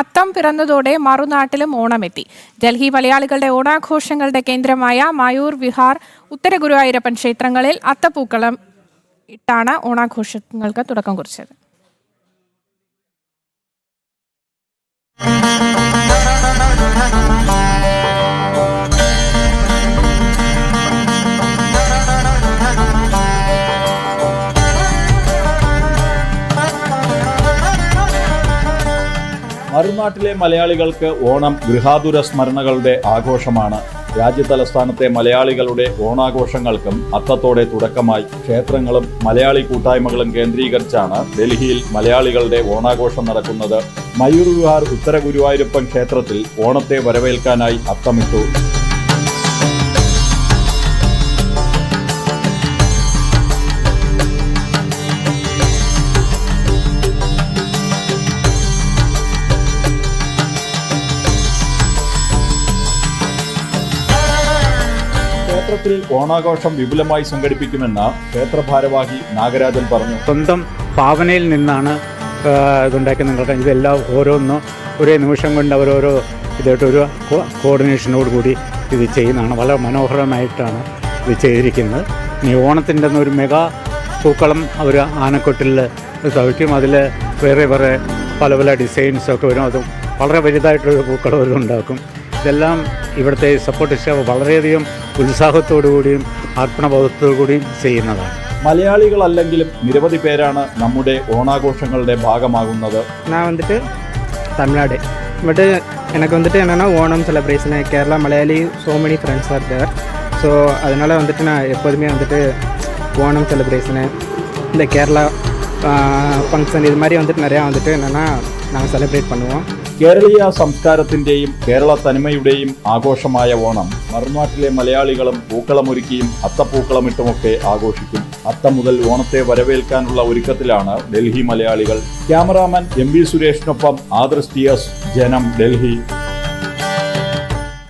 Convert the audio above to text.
അത്തം പിറന്നതോടെ മറുനാട്ടിലും ഓണമെത്തി. ഡൽഹി മലയാളികളുടെ ഓണാഘോഷങ്ങളുടെ കേന്ദ്രമായ മയൂർ വിഹാർ, ഉത്തര ഗുരുവായൂരപ്പൻ ക്ഷേത്രങ്ങളിൽ അത്തപ്പൂക്കളം ഇട്ടാണ് ഓണാഘോഷങ്ങൾക്ക് തുടക്കം കുറിച്ചത്. മറുനാട്ടിലെ മലയാളികൾക്ക് ഓണം ഗൃഹാതുര സ്മരണകളുടെ ആഘോഷമാണ്. രാജ്യതലസ്ഥാനത്തെ മലയാളികളുടെ ഓണാഘോഷങ്ങൾക്കും അത്തത്തോടെ തുടക്കമായി. ക്ഷേത്രങ്ങളും മലയാളി കൂട്ടായ്മകളും കേന്ദ്രീകരിച്ചാണ് ഡൽഹിയിൽ മലയാളികളുടെ ഓണാഘോഷം നടക്കുന്നത്. മയൂർ വിഹാർ ഉത്തര ഗുരുവായൂരപ്പൻ ക്ഷേത്രത്തിൽ ഓണത്തെ വരവേൽക്കാനായി അത്തമിട്ടു. ക്ഷേത്രത്തിൽ ഓണാഘോഷം വിപുലമായി സംഘടിപ്പിക്കുമെന്ന് ക്ഷേത്ര ഭാരവാഹി നാഗരാജൻ പറഞ്ഞു. സ്വന്തം ഭാവനയിൽ നിന്നാണ് ഇതുണ്ടാക്കി നിങ്ങൾക്ക് ഇതെല്ലാം ഓരോന്നും ഒരേ നിമിഷം കൊണ്ട് അവരോരോ ഇതായിട്ടൊരു കോർഡിനേഷനോട് കൂടി ഇത് ചെയ്യുന്നതാണ്. വളരെ മനോഹരമായിട്ടാണ് ഇത് ചെയ്തിരിക്കുന്നത്. ഇനി ഓണത്തിൻ്റെ ഒരു മെഗാ പൂക്കളം അവർ ആനക്കൊട്ടിൽ തളിക്കും. അതിൽ വേറെ വേറെ പല പല ഡിസൈൻസൊക്കെ വരും. അതും വളരെ വലുതായിട്ടൊരു പൂക്കളം അവർ ഉണ്ടാക്കും. ഇതെല്ലാം ഇവിടുത്തെ സപ്പോർട്ട് സ്റ്റാഫ് വളരെയധികം ഉത്സാഹത്തോടുകൂടിയും അർപ്പണബോധത്തോടുകൂടിയും ചെയ്യുന്നതാണ്. മലയാളികളല്ലെങ്കിലും നിരവധി പേരാണ് നമ്മുടെ ഓണാഘോഷങ്ങളുടെ ഭാഗമാകുന്നത്. நான் வந்துட்டு தமிழ்நாடு பட் எனக்கு வந்துட்டு என்னென்னா Onam celebration Kerala Malayali so many friends are there. So அதனால் வந்துட்டு நான் எப்போதுமே வந்துட்டு ஓணம் செலிப்ரேஷனு இந்த கேரளா ஃபங்க்ஷன் இது மாதிரி வந்துட்டு நிறையா வந்துட்டு என்னென்னா நாங்கள் செலிப்ரேட் பண்ணுவோம். കേരളീയ സംസ്കാരത്തിന്റെയും കേരള തനിമയുടെയും ആഘോഷമായ ഓണം മറുനാട്ടിലെ മലയാളികളും പൂക്കളമൊരുക്കിയും അത്തപ്പൂക്കളമിട്ടുമൊക്കെ ആഘോഷിക്കും. അത്തം മുതൽ ഓണത്തെ വരവേൽക്കാനുള്ള ഒരുക്കത്തിലാണ് ഡൽഹി മലയാളികൾ. ക്യാമറാമാൻ എം വി സുരേഷിനൊപ്പം ആദർശ് ടി എസ്, ജനം, ഡൽഹി.